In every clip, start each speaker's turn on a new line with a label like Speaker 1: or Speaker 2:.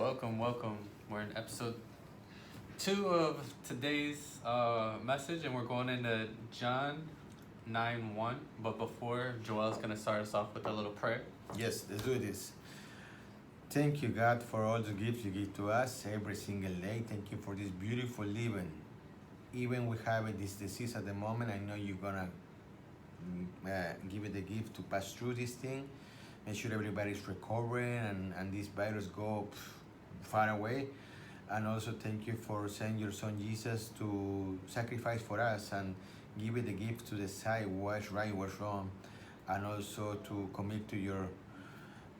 Speaker 1: Welcome, welcome. We're in episode 2 of today's message, and we're going into John 9:1. But before, Joel's going to start us off with a little prayer.
Speaker 2: Yes, let's do this. Thank you, God, for all the gifts you give to us every single day. Thank you for this beautiful living. Even we have this disease at the moment, I know you're gonna give it the gift to pass through this thing. Make sure everybody's recovering and this virus go far away. And also thank you for sending your son Jesus to sacrifice for us and give it the gift to decide what's right, what's wrong, and also to commit to your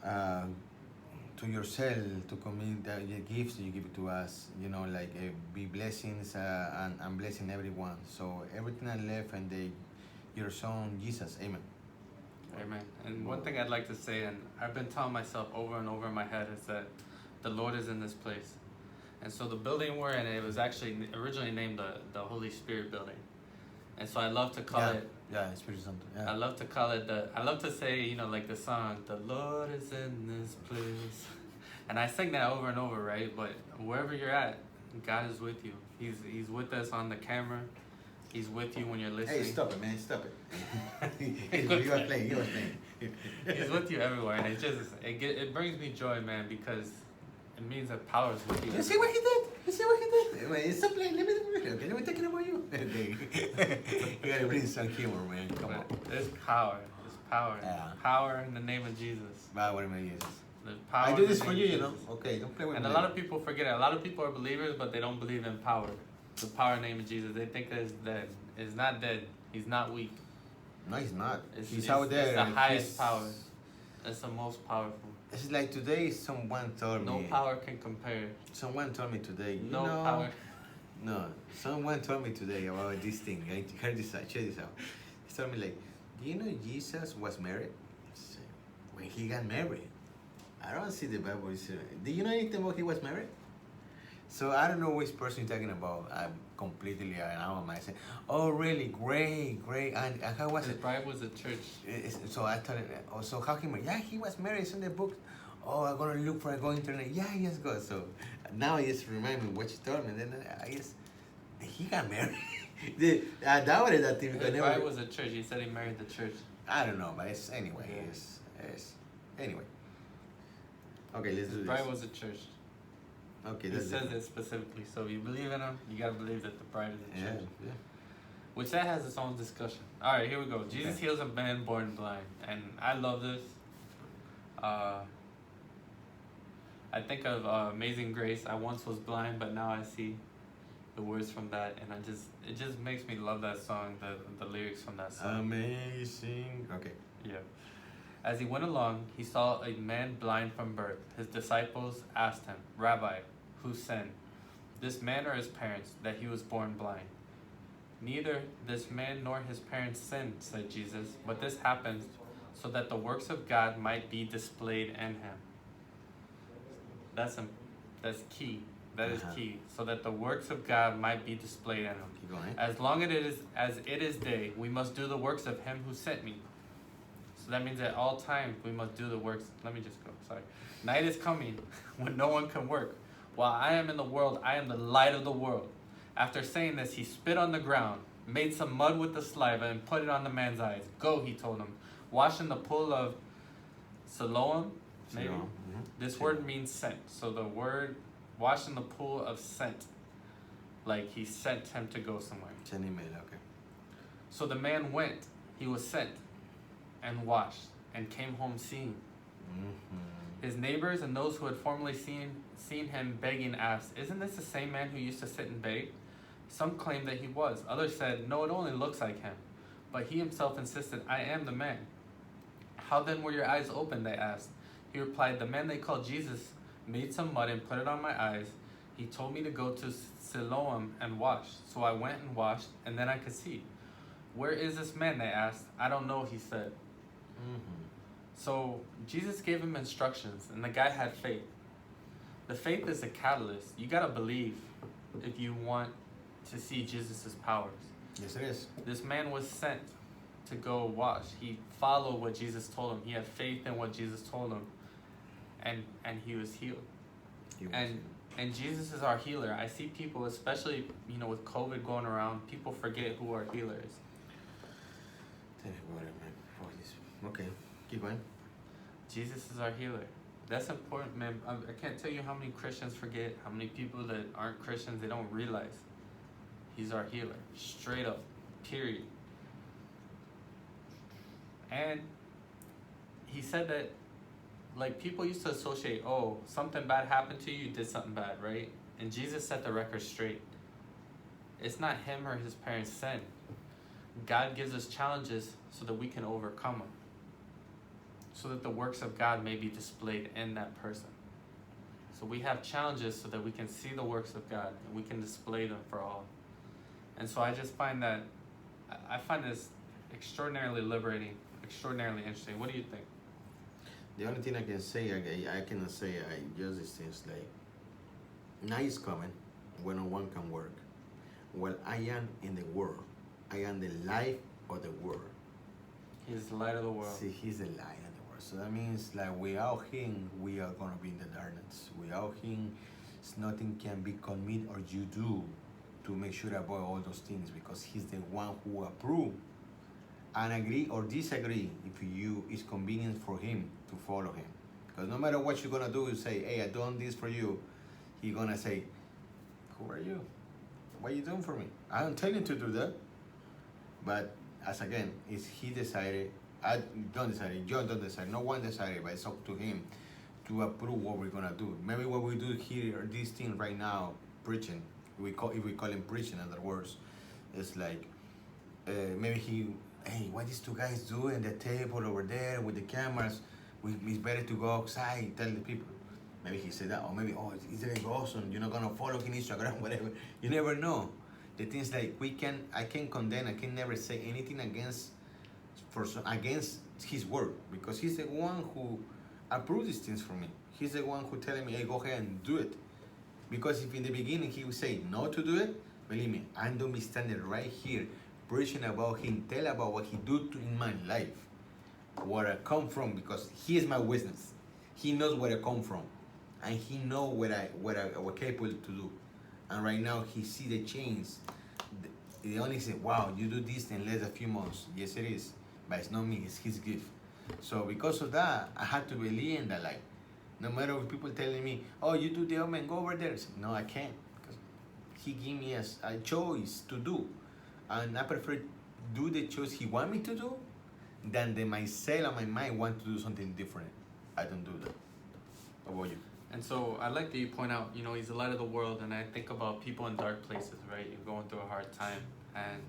Speaker 2: to yourself, to commit the gifts that you give to us. You know, like be blessings and blessing everyone. So everything I left and your son Jesus. Amen.
Speaker 1: Amen. And one thing I'd like to say, and I've been telling myself over and over in my head, is that the Lord is in this place. And so the building we're in, it was actually originally named the Holy Spirit building. And so I love to call it.
Speaker 2: Yeah, Espiritu Santo. Yeah.
Speaker 1: I love to call it I love to say, like the song, the Lord is in this place. And I sing that over and over, right? But wherever you're at, God is with you. He's with us on the camera. He's with you when you're listening.
Speaker 2: Hey, stop it, man! Stop it. He was playing.
Speaker 1: He's with you everywhere, and it brings me joy, man, because it means that power is with you.
Speaker 2: You see what he did? Wait, stop playing. Let me take it about you. You gotta bring some humor, man. Come on.
Speaker 1: There's power.
Speaker 2: Yeah.
Speaker 1: Power in the name of Jesus.
Speaker 2: Power in the name of Jesus.
Speaker 1: There's power.
Speaker 2: I do this
Speaker 1: in the
Speaker 2: for
Speaker 1: name
Speaker 2: you,
Speaker 1: of
Speaker 2: you know.
Speaker 1: Jesus.
Speaker 2: Okay, don't play with me.
Speaker 1: And a lot of people forget it. A lot of people are believers, but they don't believe in power. The power name of Jesus. They think that it's dead. It's not dead. He's not weak.
Speaker 2: No, he's not.
Speaker 1: It's
Speaker 2: out there.
Speaker 1: It's the highest power. It's the most powerful.
Speaker 2: It's like today someone told me.
Speaker 1: No power can compare.
Speaker 2: Someone told me today.
Speaker 1: No power.
Speaker 2: No, someone told me today about this thing. I heard this out. Check this out. He told me like, do you know Jesus was married? I said, when he got married. I don't see the Bible. Do you know anything about he was married? So I don't know which person you're talking about. I'm completely out of myself. Oh, really? Great. And how was
Speaker 1: His
Speaker 2: it?
Speaker 1: bride was a church.
Speaker 2: So I told him, oh, so how he married? Yeah, he was married. It's in the book. Oh, I'm gonna look for it. Go internet. Yeah, yes, go. So now he just remind me what you told me. Then I guess he got married. I doubted that thing.
Speaker 1: His bride was a church. He said he married the church.
Speaker 2: I don't know, but it's anyway.
Speaker 1: Yeah.
Speaker 2: It's anyway. Okay, let's do
Speaker 1: His
Speaker 2: this.
Speaker 1: bride was a church.
Speaker 2: Okay,
Speaker 1: He
Speaker 2: that's
Speaker 1: says
Speaker 2: different.
Speaker 1: it specifically. So if you believe in him, you gotta believe that the bride is a church.
Speaker 2: Yeah.
Speaker 1: Which that has its own discussion. All right, here we go. Jesus
Speaker 2: Okay.
Speaker 1: heals a man born blind, and I love this. I think of Amazing Grace. I once was blind, but now I see. The words from that, and it just makes me love that song. The lyrics from that song.
Speaker 2: Amazing. Okay.
Speaker 1: Yeah. As he went along, he saw a man blind from birth. His disciples asked him, "Rabbi, who sinned, this man or his parents, that he was born blind?" "Neither this man nor his parents sinned," said Jesus, "but this happens so that the works of God might be displayed in him." That's key. That is key. So that the works of God might be displayed in him.
Speaker 2: Keep going.
Speaker 1: As long as it is day, we must do the works of him who sent me. So that means at all times we must do the works. Let me just go. Sorry. Night is coming when no one can work. While I am in the world, I am the light of the world. After saying this, he spit on the ground, made some mud with the saliva, and put it on the man's eyes. "Go," he told him. "Wash in the pool of Siloam." Maybe.
Speaker 2: Mm-hmm.
Speaker 1: This word means sent. So the word wash in the pool of sent. Like he sent him to go somewhere.
Speaker 2: Send email, okay.
Speaker 1: So the man went. He was sent and washed and came home seeing.
Speaker 2: Mm-hmm.
Speaker 1: His neighbors and those who had formerly seen him begging asked, "Isn't this the same man who used to sit and beg?" Some claimed that he was. Others said, "No, it only looks like him." But he himself insisted, "I am the man." "How then were your eyes opened?" they asked. He replied, "The man they called Jesus made some mud and put it on my eyes. He told me to go to Siloam and wash. So I went and washed, and then I could see." "Where is this man?" they asked. "I don't know," he said.
Speaker 2: Mm-hmm.
Speaker 1: So Jesus gave him instructions, and the guy had faith. The faith is a catalyst. You gotta believe if you want to see Jesus' powers.
Speaker 2: Yes, it is.
Speaker 1: This man was sent to go wash. He followed what Jesus told him. He had faith in what Jesus told him, and he was healed. And Jesus is our healer. I see people, especially with COVID going around, people forget who our healer is.
Speaker 2: Okay, keep going.
Speaker 1: Jesus is our healer. That's important, man. I can't tell you how many Christians forget, how many people that aren't Christians, they don't realize he's our healer. Straight up, period. And he said that, like, people used to associate, oh, something bad happened to you, you did something bad, right? And Jesus set the record straight. It's not him or his parents' sin. God gives us challenges so that we can overcome them, so that the works of God may be displayed in that person. So we have challenges so that we can see the works of God and we can display them for all. And so I just find that, I find this extraordinarily liberating, extraordinarily interesting. What do you think?
Speaker 2: The only thing I can say, I cannot say, just these things like, night is coming when no one can work. Well, I am in the world. I am the light of the world.
Speaker 1: He's the light of the world.
Speaker 2: See, he's the light of the world. So that means like without him, we are going to be in the darkness. Without him, nothing can be committed or you do to make sure about all those things, because he's the one who approve and agree or disagree if you is convenient for him to follow him. Because no matter what you're going to do, you say, hey, I done this for you. He's going to say, who are you? What are you doing for me? I don't tell you to do that. But as again, it's he decided, I don't decide, John don't decide, no one decided, but it's up to him to approve what we're gonna do. Maybe what we do here, this thing right now, preaching, if we call him preaching, in other words, it's like, maybe hey, what these two guys do in the table over there with the cameras, it's better to go outside, tell the people. Maybe he said that, or maybe, oh, it's very awesome, you're not gonna follow him Instagram, whatever. You never know. The things like I can condemn, I can never say anything against his word, because he's the one who approved these things for me. He's the one who telling me, hey, go ahead and do it. Because if in the beginning he would say no to do it, believe me, I'm gonna be standing right here preaching about him, tell about what he do in my life, where I come from, because he is my witness. He knows where I come from, and he know what I was capable to do. And right now he see the change. They only say, wow, you do this in less than a few months. Yes, it is, but it's not me, it's his gift. So because of that, I had to believe in that light. No matter what people telling me, oh, you do the omen, go over there. I say, no, I can't, because he gave me a choice to do. And I prefer do the choice he want me to do than the myself and my mind want to do something different. I don't do that. How about you?
Speaker 1: And so I like that you point out, he's the light of the world, and I think about people in dark places, right? You're going through a hard time, and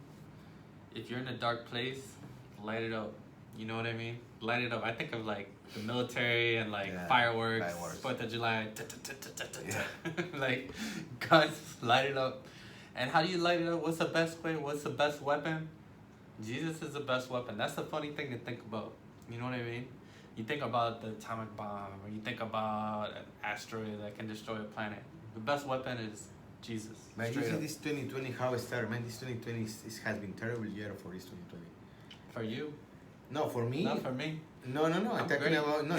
Speaker 1: if you're in a dark place, light it up. You know what I mean? Light it up. I think of like the military and like fireworks, 4th of July, like guns, light it up. And how do you light it up? What's the best way? What's the best weapon? Jesus is the best weapon. That's the funny thing to think about. You know what I mean? You think about the atomic bomb, or you think about an asteroid that can destroy a planet. The best weapon is Jesus.
Speaker 2: Man, you see this 2020, how it started, man. This 2020 has been terrible year for this 2020.
Speaker 1: For you?
Speaker 2: No, for me.
Speaker 1: Not for me.
Speaker 2: No. I'm talking
Speaker 1: great.
Speaker 2: about, no,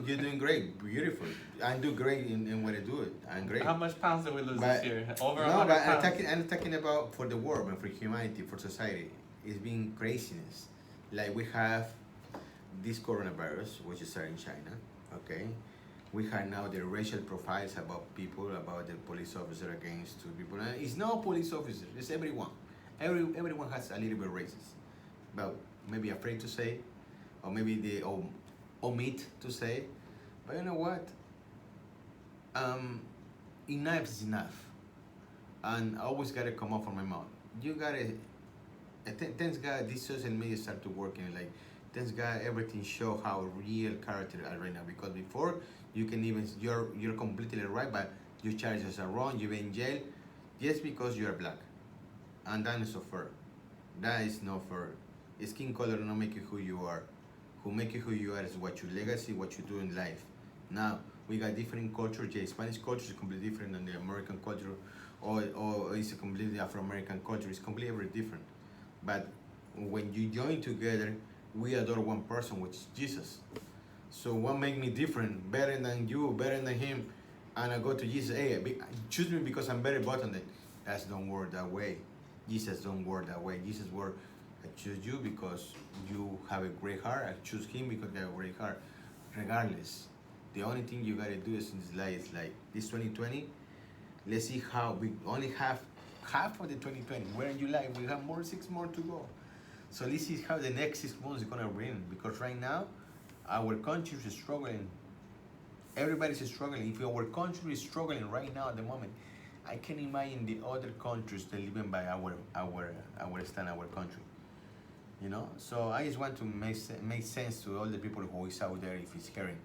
Speaker 2: you're doing great, beautiful. I do great in what I do it. I'm great.
Speaker 1: How much pounds did we lose this year? Over 100
Speaker 2: No, but
Speaker 1: pounds.
Speaker 2: I'm talking about for the world, man, for humanity, for society. It's been craziness. Like we have this coronavirus, which is starting in China, okay? We have now the racial profiles about people, about the police officer against two people. And it's not police officer, it's everyone. Everyone has a little bit racist, but maybe afraid to say, or maybe they omit to say. But you know what? Enough is enough. And I always gotta come up from my mouth. You gotta, thanks God, this social media start to working, like, thanks God, everything show how real character are right now. Because before, you can even, you're completely right, but your charges are wrong, you're in jail, just because you're black. And that is not fair. That is not fair. Skin color don't make you who you are. Who make you who you are is what your legacy, what you do in life. Now, we got different cultures. The Spanish culture is completely different than the American culture, or it's a completely Afro-American culture. It's completely different. But when you join together, we adore one person, which is Jesus. So what make me different, better than you, better than him? and I go to Jesus, hey, choose me because I'm better button than. That's don't work that way. Jesus don't work that way. Jesus work, I choose you because you have a great heart. I choose him because you have a great heart. Regardless, the only thing you gotta do is in this life is like this 2020. Let's see how we only have half of the 2020. We're in July. We have 6 more to go. So let's see how the next 6 months is gonna bring. Because right now, our country is struggling. Everybody's struggling. If our country is struggling right now at the moment, I can imagine the other countries that living by our stand, our country. You know. So I just want to make sense to all the people who is out there if it's hearing.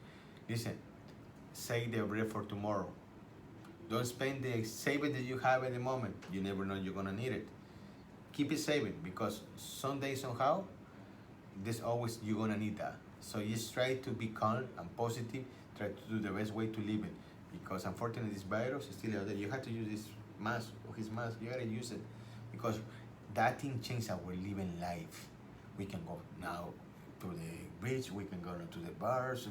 Speaker 2: Listen, save the bread for tomorrow. Don't spend the saving that you have at the moment. You never know you're gonna need it. Keep it saving because someday somehow, there's always you're gonna need that. So just try to be calm and positive. Try to do the best way to live it. Because unfortunately this virus is still out there. You have to use this mask or his mask. You gotta use it because that thing changed our living life. We can go now to the beach. We can go to the bars,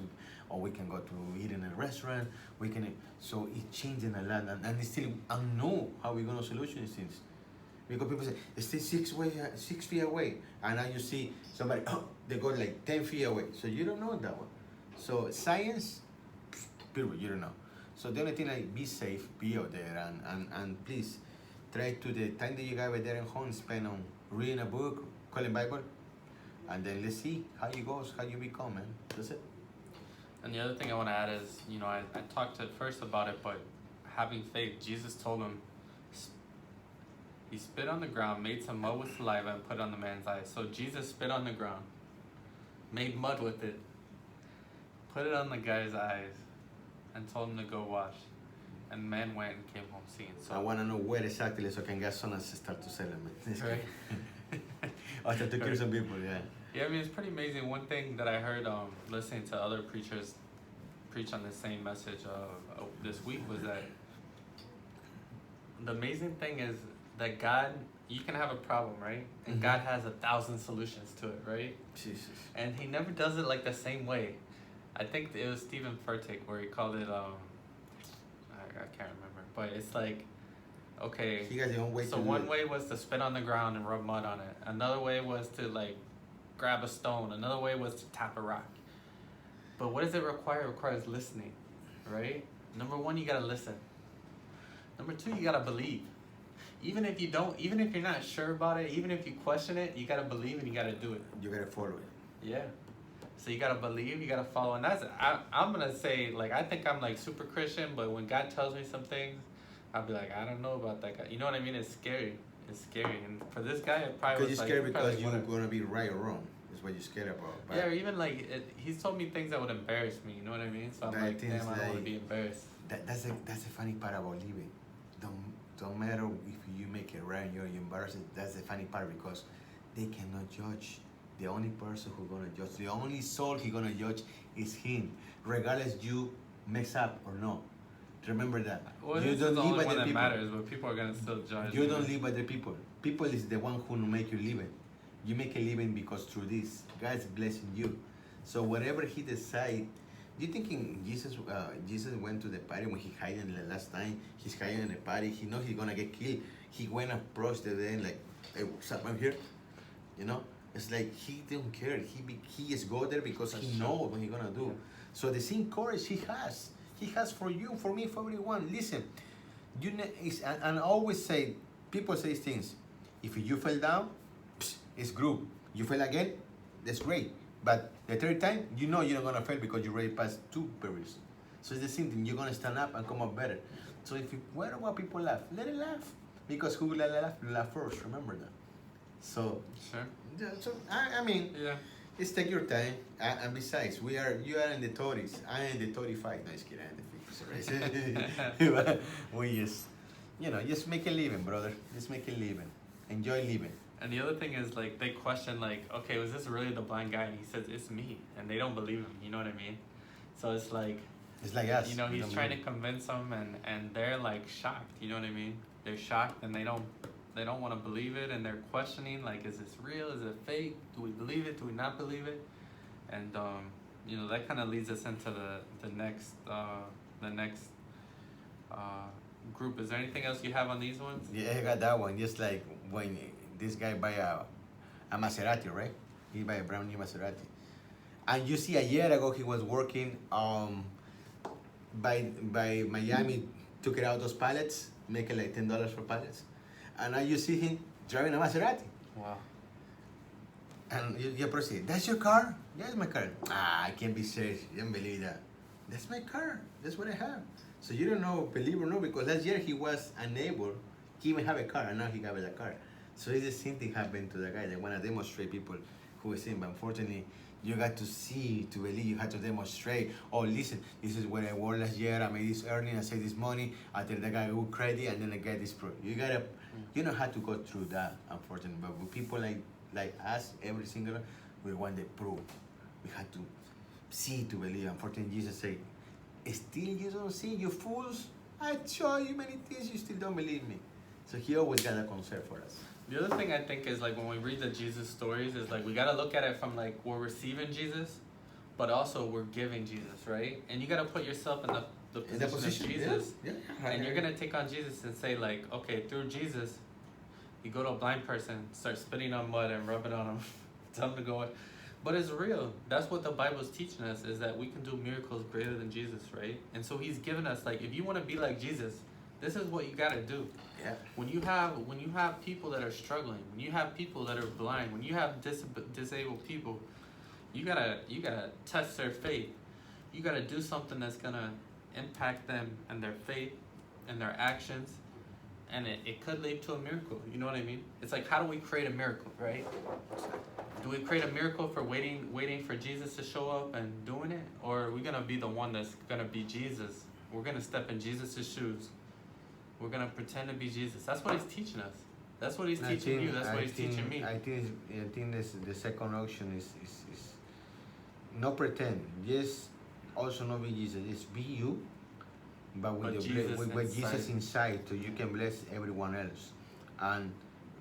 Speaker 2: or we can go to eat in a restaurant. We can. So it's changing a lot, and it's still unknown how we're gonna solution these things. Because people say stay 6 feet away, and now you see somebody they go like 10 feet away. So you don't know that one. So science, period. You don't know. So the only thing like be safe, be out there, and please try to the time that you have it there at home spend on reading a book, calling Bible, and then let's see how it goes, how you become, man. That's it.
Speaker 1: And the other thing I want to add is, I talked at first about it, but having faith, Jesus told him, he spit on the ground, made some mud with saliva, and put it on the man's eyes. So Jesus spit on the ground, made mud with it, put it on the guy's eyes, and told him to go wash. And the man went and came home seeing. So
Speaker 2: I want to know where exactly so I can get some and start to sell them.
Speaker 1: right.
Speaker 2: I have to cure some people, yeah.
Speaker 1: Yeah, I mean, it's pretty amazing. One thing that I heard listening to other preachers preach on the same message this week was that the amazing thing is that God, you can have a problem, right? And God has 1,000 solutions to it, right?
Speaker 2: Jesus.
Speaker 1: And he never does it like the same way. I think it was Stephen Furtick where he called it, I can't remember, but it's like, okay,
Speaker 2: He has his own way
Speaker 1: so
Speaker 2: to do
Speaker 1: one
Speaker 2: it.
Speaker 1: way was to spit on the ground and rub mud on it. Another way was to like grab a stone. Another way was to tap a rock. But what does it require? It requires listening, right? Number one, you gotta listen. Number two, you gotta believe. Even if you're not sure about it, even if you question it, you gotta believe and you gotta do it.
Speaker 2: You gotta follow it.
Speaker 1: Yeah. So you gotta believe, you gotta follow, and I'm gonna say, like, I think I'm like super Christian, but when God tells me some things, I'll be like, I don't know about that guy. You know what I mean? It's scary. It's scary, and for this guy, it probably
Speaker 2: Because
Speaker 1: was
Speaker 2: you're
Speaker 1: like,
Speaker 2: scared because you're gonna be right or wrong. Is what you're scared about. But
Speaker 1: yeah, or even like he's told me things that would embarrass me. You know what I mean? So I'm
Speaker 2: That
Speaker 1: like,
Speaker 2: things
Speaker 1: damn, I don't want to
Speaker 2: like-
Speaker 1: be embarrassed.
Speaker 2: that's the funny part about living. Don't matter if you make it right, you're embarrassed. That's the funny part because they cannot judge. The only person who's gonna judge, the only soul he's gonna judge is him, regardless you mess up or not. Remember that.
Speaker 1: Well,
Speaker 2: You
Speaker 1: this
Speaker 2: don't
Speaker 1: is the
Speaker 2: live
Speaker 1: only
Speaker 2: by
Speaker 1: one
Speaker 2: the
Speaker 1: that
Speaker 2: people.
Speaker 1: matters, but people are gonna still judge.
Speaker 2: You don't live by the people. People is the one who make you living. You make a living because through this, God's blessing you. So whatever he decide, you thinking Jesus went to the party when he hiding the last time? He's hiding in the party. He knows he's gonna get killed. He went and approached the day like, hey, what's up? I'm here. You know, it's like he don't care. He just go there because
Speaker 1: That's
Speaker 2: he
Speaker 1: true.
Speaker 2: knows what he's gonna do. So the same courage he has for you, for me, for everyone. Listen, and I always say, people say things. If you fell down, it's group. You fell again, that's great. But the third time, you know you're not gonna fail because you already passed 2 periods. So it's the same thing. You're gonna stand up and come up better. So if you worry about people laugh, let it laugh. Because who will laugh first? Remember that. So,
Speaker 1: Sure.
Speaker 2: yeah, so I mean,
Speaker 1: Yeah.
Speaker 2: just take your time. And besides, you are in the 30s. I'm in the 35. No, just kidding. I'm in the 50s. Right? We just make a living, brother. Just make a living. Enjoy living.
Speaker 1: And the other thing is, like, they question, like, okay, was this really the blind guy? And he says, it's me. And they don't believe him, you know what I mean? So it's like,
Speaker 2: It's like us.
Speaker 1: he's trying to convince them, and they're, like, shocked, you know what I mean? They're shocked, and they don't want to believe it, and they're questioning, like, is this real? Is it fake? Do we believe it? Do we not believe it? And, that kind of leads us into the next group. Is there anything else you have on these ones?
Speaker 2: Yeah, I got that one. Just like when this guy buy a Maserati, right? He buy a brand new Maserati. And you see, a year ago he was working by Miami, took it out those pallets, making like $10 for pallets, and now you see him driving a Maserati.
Speaker 1: Wow.
Speaker 2: And you proceed. That's your car? Yeah, it's my car. I can't be serious. You don't believe that. That's my car. That's what I have. So you don't know, believe or not, because last year he was unable. He even have a car, and now he got a car. So it's the same thing happened to the guy. They want to demonstrate people who is in, but unfortunately, you got to see to believe. You had to demonstrate. Oh, listen, this is what I worked last year. I made this earning. I saved this money. I tell the guy good credit, and then I get this pro. You gotta, you don't have to go through that, unfortunately. But with people like us, every single, we want the proof. We had to see to believe. Unfortunately, Jesus said, "Still you don't see, you fools. I show you many things, you still don't believe me." So he always got a concern for us.
Speaker 1: The other thing I think is like when we read the Jesus stories is like we gotta look at it from like we're receiving Jesus, but also we're giving Jesus, right? And you gotta put yourself in the position of Jesus,
Speaker 2: yeah.
Speaker 1: and you're gonna take on Jesus and say like, okay, through Jesus, you go to a blind person, start spitting on mud and rub it on them, tell them to go. But it's real. That's what the Bible's teaching us, is that we can do miracles greater than Jesus, right? And so He's given us like, if you want to be like Jesus, this is what you gotta do.
Speaker 2: Yeah.
Speaker 1: When you have people that are struggling, when you have people that are blind, when you have disabled people, you gotta test their faith. You gotta do something that's gonna impact them and their faith and their actions, and it could lead to a miracle. You know what I mean? It's like, how do we create a miracle, right? Do we create a miracle for waiting for Jesus to show up and doing it, or are we gonna be the one that's gonna be Jesus? We're gonna step in Jesus' shoes. We're gonna pretend to be Jesus. That's what He's teaching us. That's what He's teaching you. That's what He's teaching me.
Speaker 2: I think this the second option is not pretend. Yes, also not be Jesus. It's be you, but with Jesus inside, so you can bless everyone else. And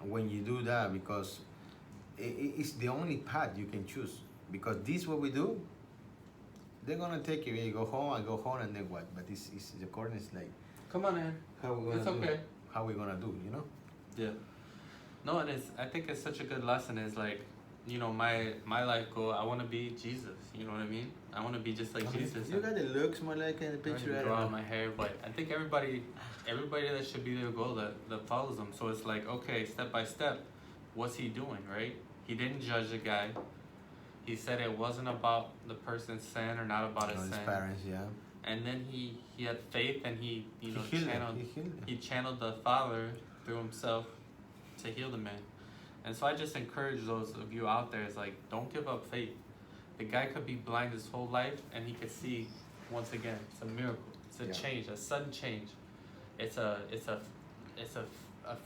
Speaker 2: when you do that, because it's the only path you can choose. Because this is what we do. They're gonna take you. You go home, I go home, and then what? But it's the corner is like,
Speaker 1: come on, man.
Speaker 2: how we gonna
Speaker 1: it's
Speaker 2: do?
Speaker 1: okay.
Speaker 2: How we gonna do? You know?
Speaker 1: Yeah. No, and I think it's such a good lesson. Is like, you know, my life goal. I want to be Jesus. You know what I mean? I want to be just like Jesus.
Speaker 2: You got the looks more like in the picture.
Speaker 1: I draw out my hair, but I think everybody that should be their goal that follows them. So it's like, okay, step by step, what's he doing, right? He didn't judge the guy. He said it wasn't about the person's sin or not about his sin.
Speaker 2: His parents, yeah.
Speaker 1: And then he had faith, and he channeled the Father through himself to heal the man. And so I just encourage those of you out there, is like, don't give up faith. The guy could be blind his whole life, and he could see once again. It's a miracle. It's a change, a sudden change. It's a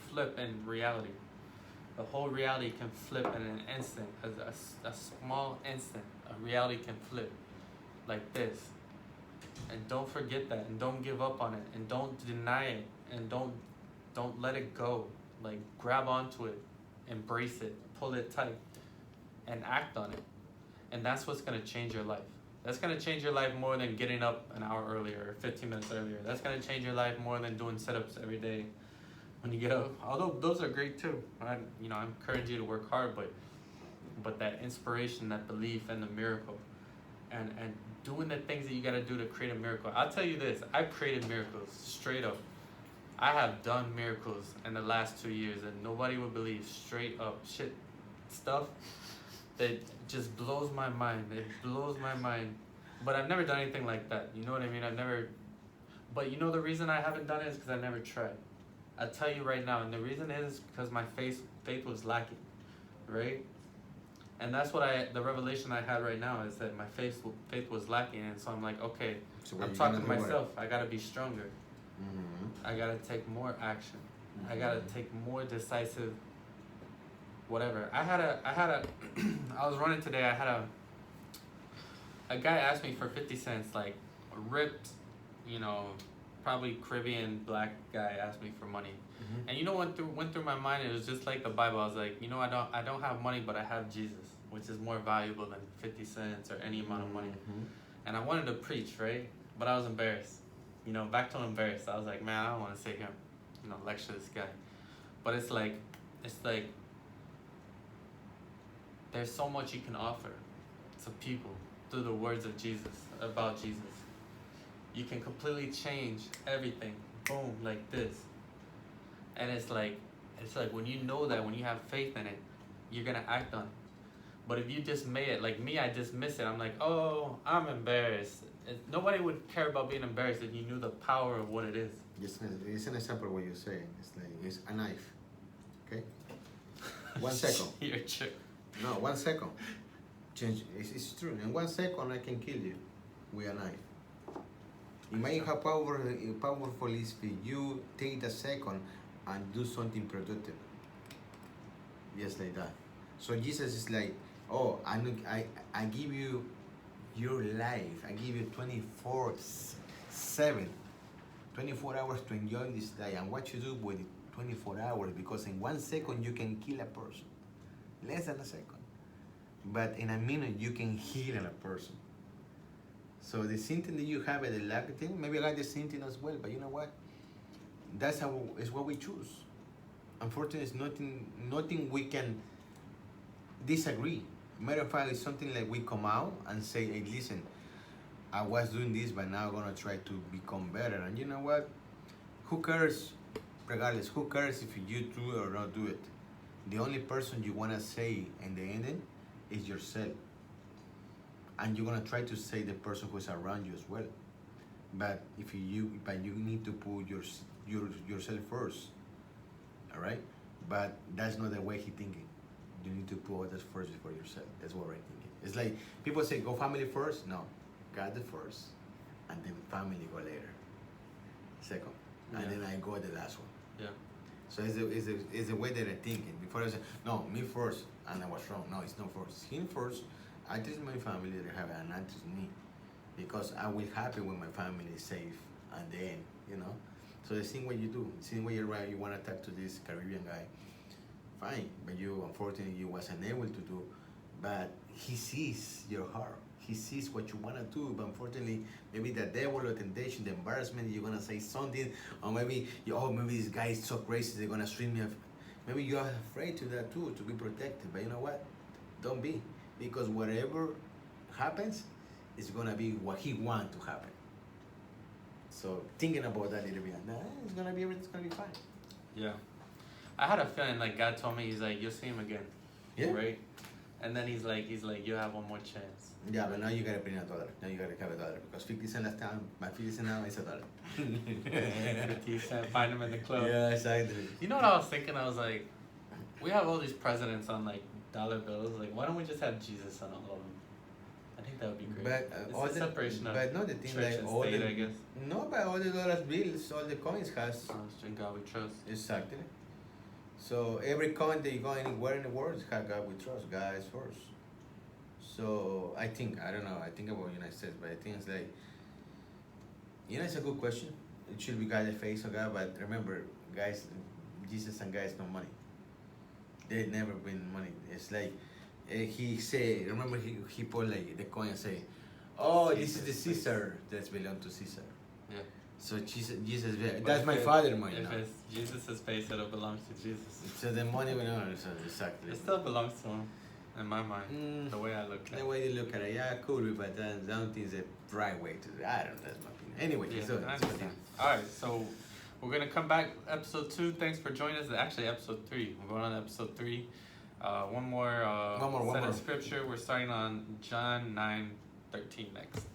Speaker 1: flip in reality. The whole reality can flip in an instant. A small instant, a reality can flip like this. And don't forget that, and don't give up on it, and don't deny it, and don't let it go. Like, grab onto it, embrace it, pull it tight, and act on it. And that's what's gonna change your life. That's gonna change your life more than getting up an hour earlier or 15 minutes earlier. That's gonna change your life more than doing sit-ups every day when you get up. Although those are great too. I encourage you to work hard, but that inspiration, that belief, and the miracle, and doing the things that you gotta do to create a miracle. I'll tell you this, I've created miracles, straight up. I have done miracles in the last 2 years that nobody would believe, straight up. Stuff that just blows my mind. It blows my mind. But I've never done anything like that. You know what I mean? But you know the reason I haven't done it is because I never tried. I'll tell you right now, and the reason is because my faith was lacking, right? And that's what the revelation I had right now is that my faith was lacking, and so I'm like, okay,
Speaker 2: So
Speaker 1: I'm talking to myself. I gotta be stronger.
Speaker 2: Mm-hmm.
Speaker 1: I gotta take more action.
Speaker 2: Mm-hmm.
Speaker 1: I gotta take more decisive. Whatever. I was running today. I had a guy asked me for 50 cents, like a ripped, probably Caribbean black guy asked me for money.
Speaker 2: Mm-hmm.
Speaker 1: And went through my mind, it was just like the Bible. I was like, I don't have money, but I have Jesus, which is more valuable than 50 cents or any amount of money.
Speaker 2: Mm-hmm.
Speaker 1: And I wanted to preach, right? But I was embarrassed. back to embarrassed. I was like, man, I don't want to sit here, lecture this guy. But it's like there's so much you can offer to people through the words of Jesus, about Jesus. You can completely change everything, boom, like this. And it's like when you know that, when you have faith in it, you're gonna act on it. But if you dismay it, like me, I dismiss it. I'm like, oh, I'm embarrassed. Nobody would care about being embarrassed if you knew the power of what it is.
Speaker 2: It's an example of what you're saying. It's a knife. Okay? 1 second.
Speaker 1: You're true.
Speaker 2: No, 1 second. Change. It's true. In 1 second, I can kill you with a knife. Imagine how powerful it is if you take a second and do something productive. Just like that. So Jesus is like, oh, I give you your life. I give you 24/7, 24 hours to enjoy this day. And what you do with 24 hours, because in 1 second you can kill a person. Less than a second. But in a minute you can heal a person. So the symptom that you have at the lack thing, maybe I got the symptom as well, but you know what? That's what we choose. Unfortunately, it's nothing we can disagree. Matter of fact, it's something like we come out and say, hey, listen, I was doing this, but now I'm gonna try to become better. And you know what? Who cares? Regardless, who cares if you do it or not do it? The only person you wanna say in the ending is yourself. And you're gonna try to say the person who's around you as well. But you need to put yourself first. All right? But that's not the way he's thinking. You need to put others first before yourself. That's what I'm thinking. It's like people say, go family first. No, God the first, and then family go later. Second, and then I go the last one.
Speaker 1: Yeah.
Speaker 2: So it's the way that I'm thinking. Before I say, no, me first, and I was wrong. No, it's not first. Him first. I teach my family that have an answer to me, because I will happy when my family is safe and then, So the same way you do, the same way you're right, you want to talk to this Caribbean guy, fine, but unfortunately, you was unable to do, but he sees your heart. He sees what you want to do, but unfortunately, maybe the devil or temptation, the embarrassment, you're going to say something, or maybe this guy is so crazy, they're going to stream me. Maybe you're afraid to that too, to be protected, but you know what? Don't be. Because whatever happens is gonna be what he wants to happen. So thinking about that a little bit, everything's gonna be fine.
Speaker 1: Yeah, I had a feeling like God told me, he's like, you'll see him again.
Speaker 2: Yeah.
Speaker 1: Right. And then he's like, you have one more chance.
Speaker 2: Yeah, but now you gotta bring $1. Now you gotta have $1 because 50 cents last time, my 50 cents now is $1.
Speaker 1: 50 cents, find him in the club.
Speaker 2: Yeah, exactly.
Speaker 1: You know what I was thinking? I was like, we have all these presidents on like dollar bills. Like, why don't we just have Jesus on all of them? I think that would be great.
Speaker 2: But
Speaker 1: it's the separation of
Speaker 2: but not the thing
Speaker 1: church
Speaker 2: like
Speaker 1: and
Speaker 2: all
Speaker 1: state,
Speaker 2: the,
Speaker 1: I guess.
Speaker 2: No, but all the dollar bills, all the coins has.
Speaker 1: In God we trust.
Speaker 2: Exactly. So every coin that you go anywhere in the world is God we trust. God is first. So I think about United States, but I think it's like, it's a good question. It should be God the face of God, but remember, guys, Jesus and God is not money. They've never been money. It's like he said. Remember, he put like the coin and say, "Oh, this is the Caesar that belongs to Caesar."
Speaker 1: Yeah.
Speaker 2: So Jesus, that's my father money
Speaker 1: if
Speaker 2: now.
Speaker 1: it's Jesus' face, it belongs to Jesus.
Speaker 2: So the money will not exactly.
Speaker 1: It still belongs to him, in my mind. The way I look at it.
Speaker 2: The way you look at it, yeah, cool, but I don't think it's the right way to do it. I don't know. That's my opinion. Anyway,
Speaker 1: Yeah,
Speaker 2: so
Speaker 1: I understand. All right, so we're gonna come back episode 2. Thanks for joining us. Actually, episode 3. We're going on episode 3. One more set of scripture. We're starting on John 9:13 next.